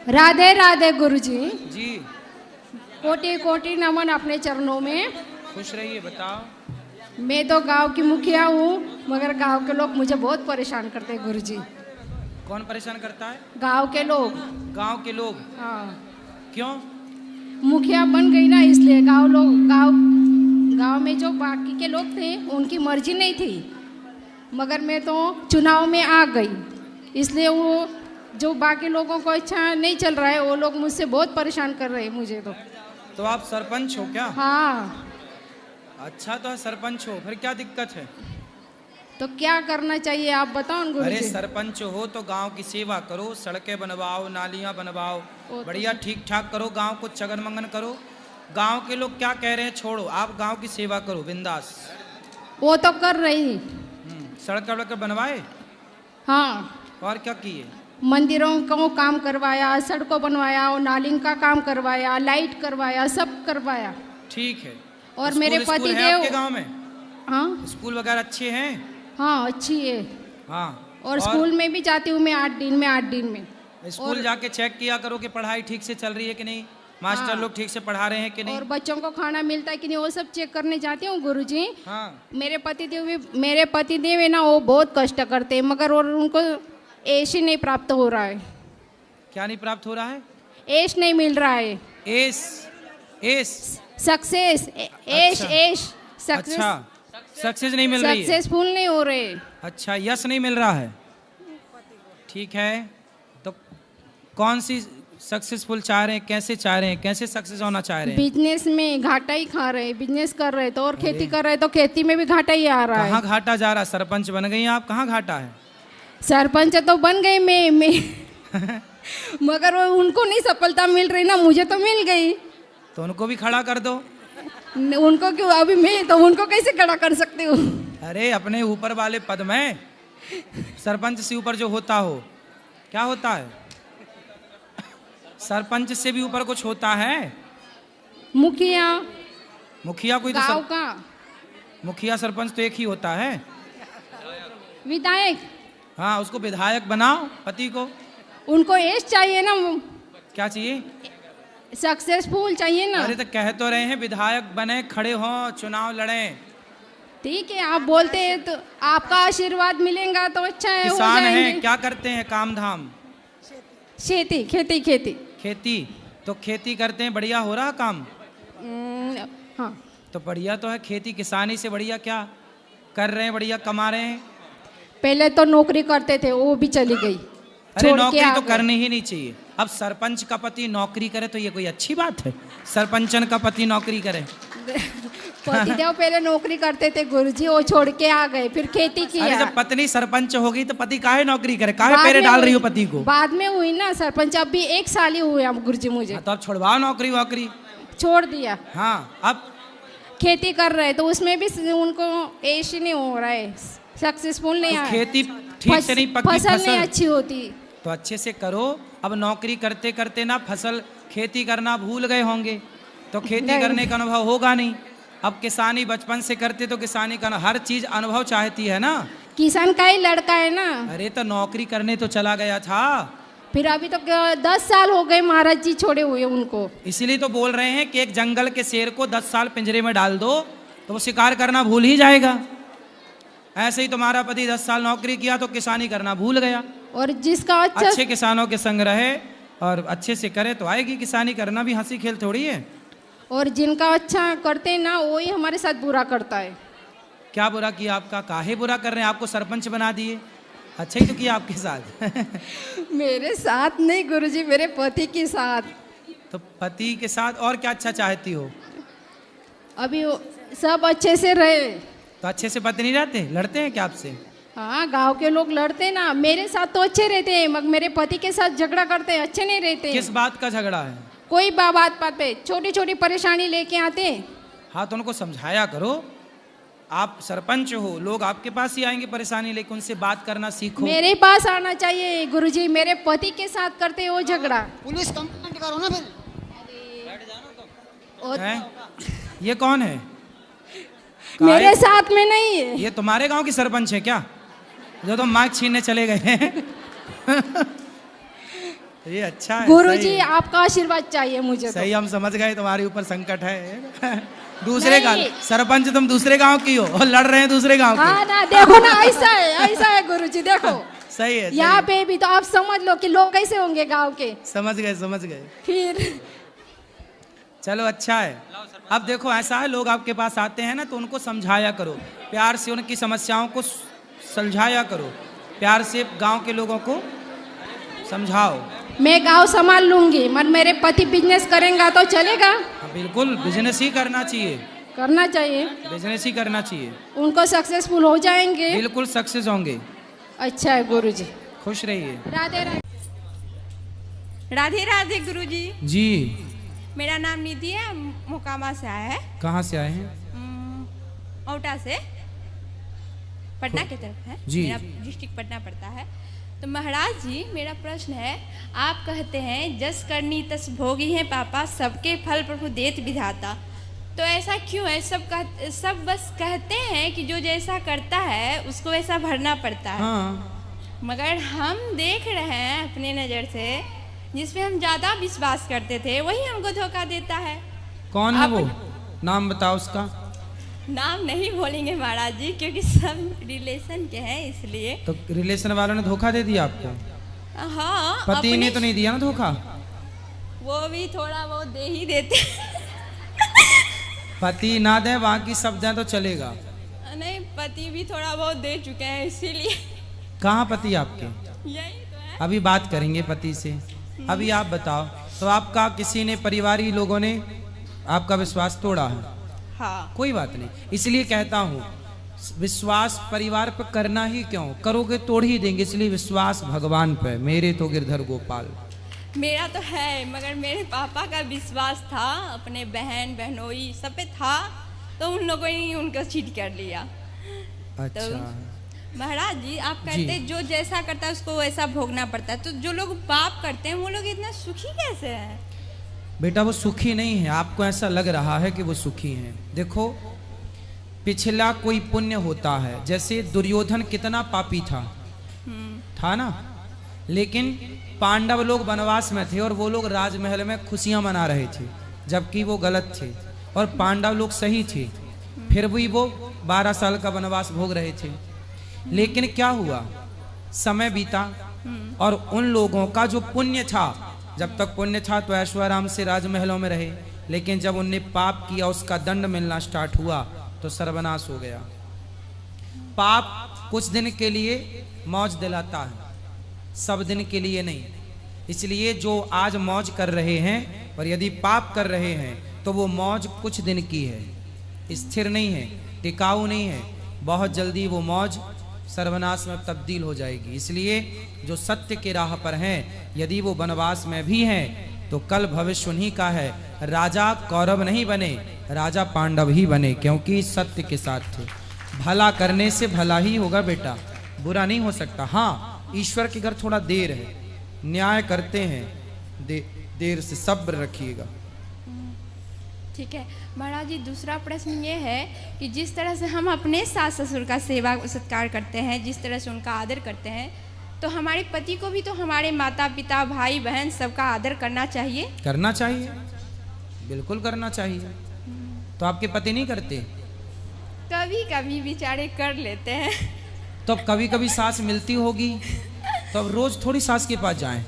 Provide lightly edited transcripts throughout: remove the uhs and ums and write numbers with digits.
राधे राधे गुरुजी। जी कोटि कोटि नमन अपने चरणों में। खुश रहिए। बताओ। मैं तो गांव की मुखिया हूँ, मगर गांव के लोग मुझे बहुत परेशान करते हैं गुरुजी। कौन परेशान करता है? गांव के लोग। गांव के लोग। हाँ, क्यों? मुखिया बन गई ना, इसलिए गांव में जो बाकी के लोग थे उनकी मर्जी नहीं थी, मगर मैं तो चुनाव में आ गई, इसलिए वो जो बाकी लोगों को अच्छा नहीं चल रहा है वो लोग मुझसे बहुत परेशान कर रहे हैं मुझे तो आप सरपंच हो क्या? हाँ। अच्छा, तो सरपंच हो, फिर क्या दिक्कत है? तो क्या करना चाहिए आप बताओ न गुरुजी। अरे सरपंच हो तो गांव की सेवा करो, सड़कें बनवाओ, नालियां बनवाओ, बढ़िया ठीक ठाक करो, गांव को चगन मंगन करो। गांव के लोग क्या कह रहे हैं छोड़ो, आप गांव की सेवा करो बिंदास। वो तो कर रही। सड़क वड़क बनवाए? हाँ। और क्या किए? मंदिरों को काम करवाया, सड़कों बनवाया, और नालियों का काम करवाया, लाइट करवाया, सब करवाया। ठीक है। और मेरे पति देव आपके गांव में? हाँ, स्कूल वगैरह अच्छे हैं? हाँ अच्छी है। हाँ। और स्कूल में भी जाती हूँ मैं 8 दिन में। स्कूल जाके चेक किया करो कि पढ़ाई ठीक से चल रही है कि नहीं, मास्टर लोग ठीक से पढ़ा रहे हैं कि नहीं, और बच्चों को खाना मिलता है कि नहीं, वो सब चेक करने जाती हूँ गुरुजी। हाँ। मेरे पति देव है ना, वो बहुत कष्ट करते हैं, मगर और उनको ऐश ही नहीं प्राप्त हो रहा है। क्या नहीं प्राप्त हो रहा है? ऐश नहीं मिल रहा है। एस एस सक्सेस, ऐश ऐश सक्सेस। अच्छा, सक्सेस नहीं मिल रही है, सक्सेसफुल नहीं हो रहे। अच्छा, यस नहीं मिल रहा है। ठीक है, तो कौन सी सक्सेसफुल चाह रहे हैं, कैसे चाह रहे हैं, कैसे सक्सेस होना चाह रहे हैं? बिजनेस में घाटा ही खा रहे हैं, बिजनेस कर रहे तो, और खेती कर रहे तो खेती में भी घाटा ही आ रहा है। कहाँ घाटा जा रहा है? सरपंच बन गई आप, कहाँ घाटा है? सरपंच तो बन गई मैं मगर वो उनको नहीं सफलता मिल रही ना, मुझे तो मिल गई। तो उनको भी खड़ा कर दो। उनको क्यों? अभी मैं तो उनको कैसे खड़ा कर सकती हूँ? अरे अपने ऊपर वाले पद में सरपंच से ऊपर जो होता हो, क्या होता है? सरपंच से भी ऊपर कुछ होता है? मुखिया। मुखिया कोई तो गाँव का मुखिया सरपंच तो एक ही होता है। विधायक। हाँ, उसको विधायक बनाओ पति को। उनको ऐश चाहिए ना। क्या चाहिए? सक्सेसफुल चाहिए ना। अरे तो कह तो रहे हैं विधायक बने, खड़े हों, चुनाव लड़ें। ठीक है, आप बोलते हैं तो आपका आशीर्वाद मिलेगा तो अच्छा है। किसान हैं, क्या करते हैं काम धाम? खेती। खेती। तो खेती करते हैं, बढ़िया हो रहा काम? हाँ। तो बढ़िया तो है, खेती किसानी से बढ़िया क्या कर रहे हैं, बढ़िया कमा रहे हैं। पहले तो नौकरी करते थे, वो भी चली गई। अरे नौकरी तो करनी ही नहीं चाहिए। अब सरपंच का पति नौकरी करे तो ये कोई अच्छी बात है? सरपंचन का पति नौकरी करे? पतिदेव पहले नौकरी करते थे गुरुजी, वो छोड़ के आ गए, फिर खेती किया। अरे जब पत्नी सरपंच हो गई तो पति काहे नौकरी करे, काहे पैरे डाल रही हो पति को? बाद में हुई ना सरपंच, अभी 1 साल ही हुए अब गुरुजी मुझे। तो अब छुड़वाओ नौकरी वोकरी। छोड़ दिया। हाँ, अब खेती कर रहे तो उसमें भी उनको ऐश नहीं हो रहा है, सक्सेसफुल नहीं आया। खेती ठीक से नहीं पकी, फसल नहीं अच्छी होती तो अच्छे से करो। अब नौकरी करते करते ना फसल खेती करना भूल गए होंगे तो खेती करने का अनुभव होगा नहीं। अब किसानी बचपन से करते तो किसानी का हर चीज अनुभव चाहती है ना। किसान का ही लड़का है ना। अरे तो नौकरी करने तो चला गया था, फिर अभी तो 10 साल हो गए महाराज जी छोड़े हुए उनको। इसीलिए तो बोल रहे हैं कि एक जंगल के शेर को 10 साल पिंजरे में डाल दो तो वो शिकार करना भूल ही जाएगा। ऐसे ही तुम्हारा पति 10 साल नौकरी किया तो किसानी करना भूल गया। और जिसका अच्छे किसानों के संग रहे और अच्छे से करे तो आएगी किसानी करना, भी हंसी खेल थोड़ी है। और जिनका अच्छा करते हैं ना वही हमारे साथ बुरा करता है। क्या बुरा किया आपका? काहे बुरा कर रहे हैं? आपको सरपंच बना दिए, अच्छा ही तो किया आपके साथ। मेरे साथ नहीं गुरुजी, मेरे पति के साथ। तो पति के साथ और क्या अच्छा चाहती हो? अभी सब अच्छे से रहे। तो अच्छे से पति नहीं रहते, लड़ते हैं क्या आपसे? हाँ, गांव के लोग लड़ते ना, मेरे साथ तो अच्छे रहते हैं, मगर मेरे पति के साथ झगड़ा करते हैं, अच्छे नहीं रहते। किस बात का झगड़ा है? कोई बात पे छोटी छोटी परेशानी लेके आते। हाँ, तो उनको समझाया करो। आप सरपंच हो, लोग आपके पास ही आएंगे परेशानी लेके, उनसे बात करना सीखो। मेरे पास आना चाहिए गुरुजी, मेरे पति के साथ करते हैं वो झगड़ा। पुलिस कंप्लेंट करो ना फिर। ये कौन है? मेरे साथ में नहीं है। ये तुम्हारे गांव की सरपंच है क्या, जो तुम माइक छीनने चले गए हैं? ये अच्छा है। गुरुजी सही है। आपका आशीर्वाद चाहिए मुझे तो। सही, हम समझ गए तुम्हारे ऊपर संकट है। दूसरे गांव नहीं। सरपंच तुम दूसरे गांव की हो और लड़ रहे हैं दूसरे गांव हाँ के। ना, देखो ना, ऐसा है गुरुजी, देखो सही है, सही यहाँ है। पे भी तो आप समझ लो कि लोग कैसे होंगे गांव के। समझ गए, समझ गए। फिर चलो अच्छा है। अब देखो ऐसा है, लोग आपके पास आते हैं ना तो उनको समझाया करो, प्यार से उनकी समस्याओं को सुलझाया करो, प्यार से गांव के लोगों को समझाओ। मैं गांव संभाल लूंगी, मन मेरे पति बिजनेस करेंगे तो चलेगा। हाँ, बिल्कुल बिजनेस ही करना चाहिए, करना चाहिए, बिजनेस ही करना चाहिए। उनको सक्सेसफुल हो जाएंगे। बिल्कुल सक्सेस होंगे। अच्छा है गुरुजी। खुश रहिए। राधे राधे। राधे राधे गुरुजी। जी, मेरा नाम निधि है, मोकामा से आया है। कहाँ से आए हैं? औटा से, पटना की तरफ है जी। मेरा डिस्ट्रिक्ट पटना पड़ता है। तो महाराज जी, मेरा प्रश्न है, आप कहते हैं जस करनी तस भोगी है पापा, सबके फल प्रभु देत विधाता। तो ऐसा क्यों है? सब बस कहते हैं कि जो जैसा करता है उसको वैसा भरना पड़ता है। हाँ, मगर हम देख रहे हैं अपने नज़र से, जिसमें हम ज़्यादा विश्वास करते थे वही हमको धोखा देता है। कौन है वो? नाम बताओ उसका। नाम नहीं बोलेंगे महाराज जी, क्योंकि सब रिलेशन के हैं, इसलिए। तो रिलेशन वालों ने धोखा दे दिया आपको? हाँ, पति ने तो नहीं दिया ना धोखा? वो भी थोड़ा बहुत दे ही देते। पति ना दे, बाकी सब दें तो चलेगा। नहीं, पति भी थोड़ा बहुत दे चुके हैं, इसीलिए। कहाँ पति आपके? यही तो है। अभी बात करेंगे पति से। अभी आप बताओ, तो आपका किसी ने, परिवारी लोगों ने आपका विश्वास तोड़ा है? हाँ। कोई बात नहीं, इसलिए कहता हूँ विश्वास परिवार पर करना ही क्यों, करोगे तोड़ ही देंगे, इसलिए विश्वास भगवान पे। मेरे तो गिरधर गोपाल। मेरा तो है, मगर मेरे पापा का विश्वास था, अपने बहन बहनोई सब पे था, तो उन लोगों ने उनको चीट कर लिया। अच्छा, महाराज जी, आप कहते हैं जो जैसा करता है उसको वैसा भोगना पड़ता है, तो जो लोग पाप करते हैं वो लोग इतना सुखी कैसे हैं? बेटा वो सुखी नहीं है, आपको ऐसा लग रहा है कि वो सुखी हैं। देखो, पिछला कोई पुण्य होता है, जैसे दुर्योधन कितना पापी था ना, लेकिन पांडव लोग वनवास में थे और वो लोग राजमहल में खुशियां मना रहे थे, जबकि वो गलत थे, और पांडव लोग सही थे, फिर भी वो 12 साल का वनवास भोग रहे थे। लेकिन क्या हुआ, समय बीता और उन लोगों का जो पुण्य था, जब तक पुण्य था तो ऐश्वर्य से राजमहलों में रहे, लेकिन जब उनने पाप किया, उसका दंड मिलना स्टार्ट हुआ तो सर्वनाश हो गया। पाप कुछ दिन के लिए मौज दिलाता है, सब दिन के लिए नहीं। इसलिए जो आज मौज कर रहे हैं और यदि पाप कर रहे हैं तो वो मौज कुछ दिन की है, स्थिर नहीं है, टिकाऊ नहीं है, बहुत जल्दी वो मौज सर्वनाश में तब्दील हो जाएगी। इसलिए जो सत्य के राह पर हैं, यदि वो वनवास में भी हैं तो कल भविष्य उन्हीं का है। राजा कौरव नहीं बने, राजा पांडव ही बने, क्योंकि सत्य के साथ थे। भला करने से भला ही होगा बेटा, बुरा नहीं हो सकता। हाँ, ईश्वर के घर थोड़ा देर है, न्याय करते हैं, देर से सब्र रखिएगा। ठीक है महाराज जी, दूसरा प्रश्न ये है कि जिस तरह से हम अपने सास ससुर का सेवा सत्कार करते हैं, जिस तरह से उनका आदर करते हैं, तो हमारे पति को भी तो हमारे माता पिता भाई बहन सबका आदर करना चाहिए। करना चाहिए, बिल्कुल करना चाहिए। तो आपके पति नहीं करते? कभी कभी बेचारे कर लेते हैं। तो अब कभी कभी सास मिलती होगी तो अब रोज थोड़ी सास के पास जाएं।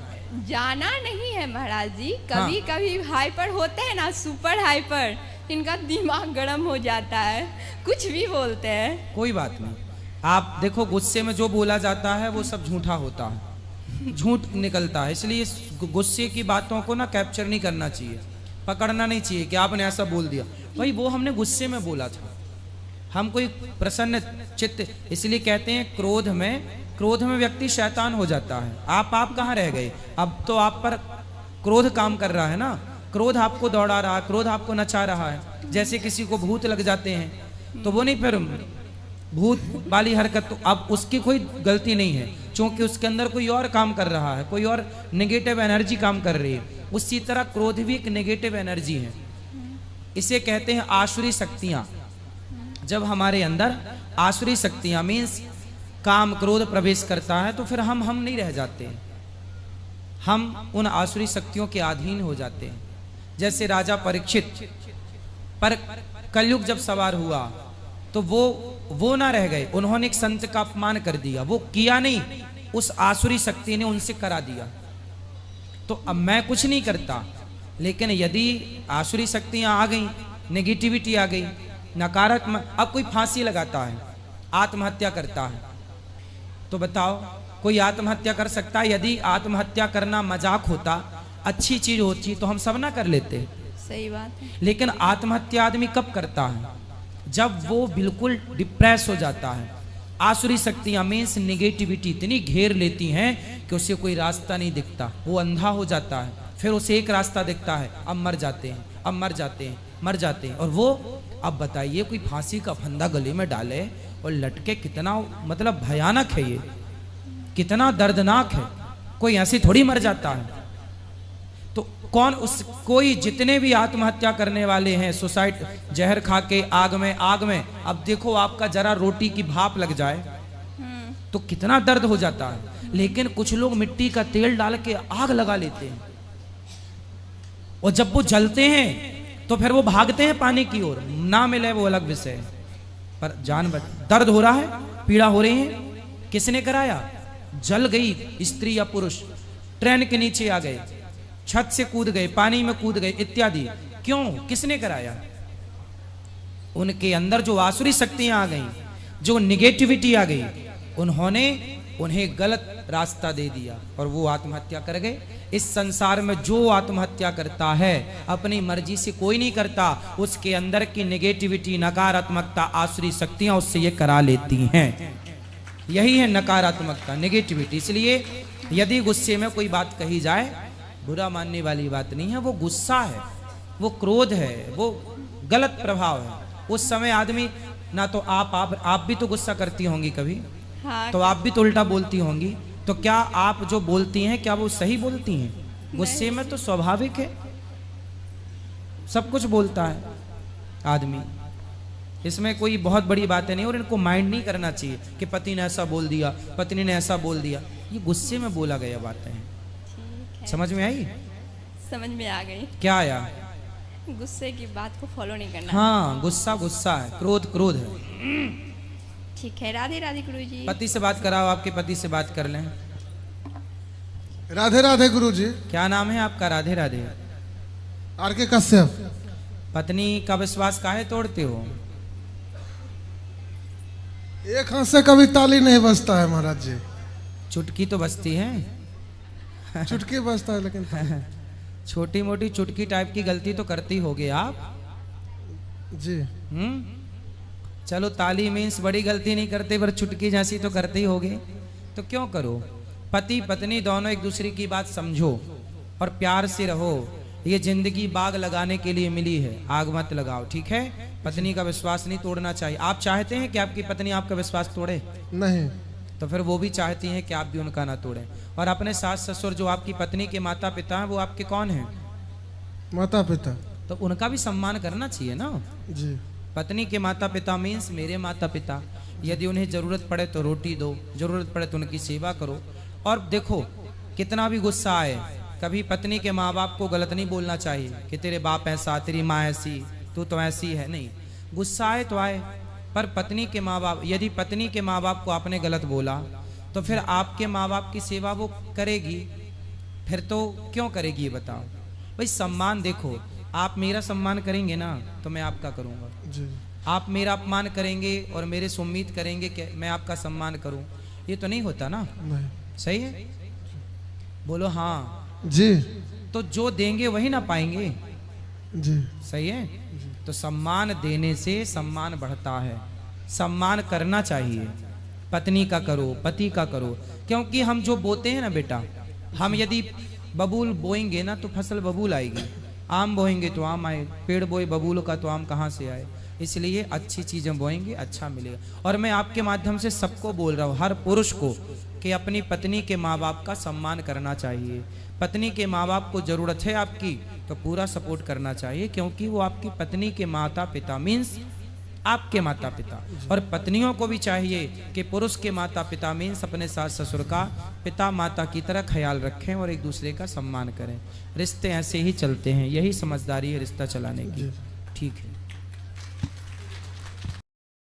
जाना नहीं है महाराज जी, कभी कभी हाइपर होते हैं ना, सुपर हाइपर, इनका दिमाग गर्म हो जाता है, कुछ भी बोलते हैं। कोई बात नहीं, आप देखो गुस्से में जो बोला जाता है वो सब झूठा होता है, झूठ निकलता है। इसलिए गुस्से की बातों को ना कैप्चर नहीं करना चाहिए, पकड़ना नहीं चाहिए कि आपने ऐसा बोल दिया। भाई वो हमने गुस्से में बोला था, हम कोई प्रसन्न चित्त, इसलिए कहते हैं क्रोध में व्यक्ति शैतान हो जाता है। आप कहाँ रह गए? अब तो आप पर क्रोध काम कर रहा है ना, क्रोध आपको दौड़ा रहा है, क्रोध आपको नचा रहा है। जैसे किसी को भूत लग जाते हैं तो वो नहीं, फिर भूत वाली हरकत, तो अब उसकी कोई गलती नहीं है, क्योंकि उसके अंदर कोई और काम कर रहा है, कोई और नेगेटिव एनर्जी काम कर रही है। उसी तरह क्रोध भी एक नेगेटिव एनर्जी है, इसे कहते हैं आसुरी शक्तियां। जब हमारे अंदर आसुरी शक्तियां मीन्स काम क्रोध प्रवेश करता है तो फिर हम नहीं रह जाते हैं। हम उन आसुरी शक्तियों के अधीन हो जाते हैं। जैसे राजा परीक्षित पर कलयुग जब सवार हुआ तो वो ना रह गए, उन्होंने एक संत का अपमान कर दिया, वो किया नहीं, उस आसुरी शक्ति ने उनसे करा दिया। तो अब मैं कुछ नहीं करता, लेकिन यदि आसुरी शक्तियां आ गई, नेगेटिविटी आ गई, नकारात्मक, अब कोई फांसी लगाता है, आत्महत्या करता है, तो बताओ कोई आत्महत्या कर सकता है? यदि आत्महत्या करना मजाक होता, अच्छी चीज होती, तो हम सब ना कर लेते। सही बात है। लेकिन आत्महत्या आदमी कब करता है? जब वो बिल्कुल डिप्रेस हो जाता है। आसुरी शक्तियां मीन्स नेगेटिविटी इतनी घेर लेती हैं कि उसे कोई रास्ता नहीं दिखता, वो अंधा हो जाता है। फिर उसे एक रास्ता दिखता है, अब मर जाते हैं, अब मर जाते हैं, मर जाते हैं। और वो, अब बताइए, कोई फांसी का फंदा गले में डाले और लटके, कितना मतलब भयानक है ये, कितना दर्दनाक है। कोई ऐसे थोड़ी मर जाता है। तो कोई जितने भी आत्महत्या करने वाले हैं, सुसाइड, जहर खा के आग में, अब देखो आपका जरा रोटी की भाप लग जाए तो कितना दर्द हो जाता है। लेकिन कुछ लोग मिट्टी का तेल डाल के आग लगा लेते हैं, और जब वो जलते हैं तो फिर वो भागते हैं पानी की ओर, ना मिले वो अलग विषय है। पर जान दर्द हो रहा है, पीड़ा हो रही है, किसने कराया? जल गई स्त्री या पुरुष, ट्रेन के नीचे आ गए, छत से कूद गए, पानी में कूद गए इत्यादि। क्यों? किसने कराया? उनके अंदर जो आसुरी शक्तियां आ गई, जो निगेटिविटी आ गई, उन्होंने उन्हें गलत रास्ता दे दिया और वो आत्महत्या कर गए। इस संसार में जो आत्महत्या करता है अपनी मर्जी से कोई नहीं करता, उसके अंदर की नेगेटिविटी, नकारात्मकता, आसुरी शक्तियां उससे ये करा लेती हैं। यही है नकारात्मकता, नेगेटिविटी। इसलिए यदि गुस्से में कोई बात कही जाए, बुरा मानने वाली बात नहीं है, वो गुस्सा है, वो क्रोध है, वो गलत प्रभाव है। उस समय आदमी ना तो आप भी तो गुस्सा करती होंगी कभी, हाँ, तो आप भी तो उल्टा बोलती होंगी। तो क्या आप जो बोलती हैं क्या वो सही बोलती हैं? गुस्से में तो स्वाभाविक है, सब कुछ बोलता है आदमी, इसमें कोई बहुत बड़ी बातें नहीं। और इनको माइंड नहीं करना चाहिए कि पति ने ऐसा बोल दिया, पत्नी ने ऐसा बोल दिया, ये गुस्से में बोला गया बातें हैं। समझ में आई? समझ में आ गई। क्या आया? गुस्से की बात को फॉलो नहीं करना। हाँ, गुस्सा गुस्सा है, क्रोध क्रोध है। ठीक है, राधे राधे गुरुजी। पति से बात कराओ, आपके पति से बात कर लें। राधे राधे गुरुजी। क्या नाम है आपका? राधे राधे। आर.के. कश्यप। पत्नी का विश्वास काहे तोड़ते हो? एक हाथ से कभी ताली नहीं बजता है महाराज जी। चुटकी तो बजती है, चुटकी बजता है, लेकिन छोटी मोटी चुटकी टाइप की गलती तो करती होगे आप जी। चलो, ताली मीन्स बड़ी गलती नहीं करते, पर चुटकी जैसी तो करते ही होगे। तो क्यों करो? पति पत्नी दोनों एक दूसरे की बात समझो और प्यार से रहो। ये जिंदगी बाग लगाने के लिए मिली है, आग मत लगाओ, ठीक है? पत्नी का विश्वास नहीं तोड़ना चाहिए। आप चाहते हैं कि आपकी पत्नी आपका विश्वास तोड़े? नहीं। तो फिर वो भी चाहती हैं कि आप भी उनका ना तोड़ें। और अपने सास ससुर, जो आपकी पत्नी के माता पिता हैं, वो आपके कौन हैं? माता पिता। तो उनका भी सम्मान करना चाहिए ना। जी। पत्नी के माता पिता मीन्स मेरे माता पिता। यदि उन्हें जरूरत पड़े तो रोटी दो, जरूरत पड़े तो उनकी सेवा करो। और देखो, कितना भी गुस्सा आए, कभी पत्नी के माँ बाप को गलत नहीं बोलना चाहिए कि तेरे बाप ऐसा, तेरी माँ ऐसी, तू तो ऐसी है। नहीं, गुस्सा आए तो आए, पर पत्नी के माँ बाप, यदि पत्नी के माँ बाप को आपने गलत बोला तो फिर आपके माँ बाप की सेवा वो करेगी, फिर तो क्यों करेगी ये बताओ? भाई सम्मान, देखो, आप मेरा सम्मान करेंगे ना तो मैं आपका करूँगा। जी। आप मेरा अपमान करेंगे और मेरे से उम्मीद करेंगे कि मैं आपका सम्मान करूं, ये तो नहीं होता ना। नहीं। सही है? बोलो हाँ जी। तो जो देंगे वही ना पाएंगे। जी। सही है? तो सम्मान देने से सम्मान बढ़ता है, सम्मान करना चाहिए। पत्नी का करो, पति का करो, क्योंकि हम जो बोते हैं ना बेटा, हम यदि बबूल बोएंगे ना तो फसल बबूल आएगी, आम बोएंगे तो आम आए, पेड़ बोए बबूल का तो आम कहाँ से आए। इसलिए अच्छी चीज़ें बोएंगे, अच्छा मिलेगा। और मैं आपके माध्यम से सबको बोल रहा हूँ, हर पुरुष को, कि अपनी पत्नी के माँ बाप का सम्मान करना चाहिए। पत्नी के माँ बाप को ज़रूरत है आपकी तो पूरा सपोर्ट करना चाहिए, क्योंकि वो आपकी पत्नी के माता पिता मीन्स आपके माता पिता। और पत्नियों को भी चाहिए कि पुरुष के माता पिता मीन्स अपने सास ससुर का पिता माता की तरह ख्याल रखें और एक दूसरे का सम्मान करें। रिश्ते ऐसे ही चलते हैं, यही समझदारी है रिश्ता चलाने की। ठीक है।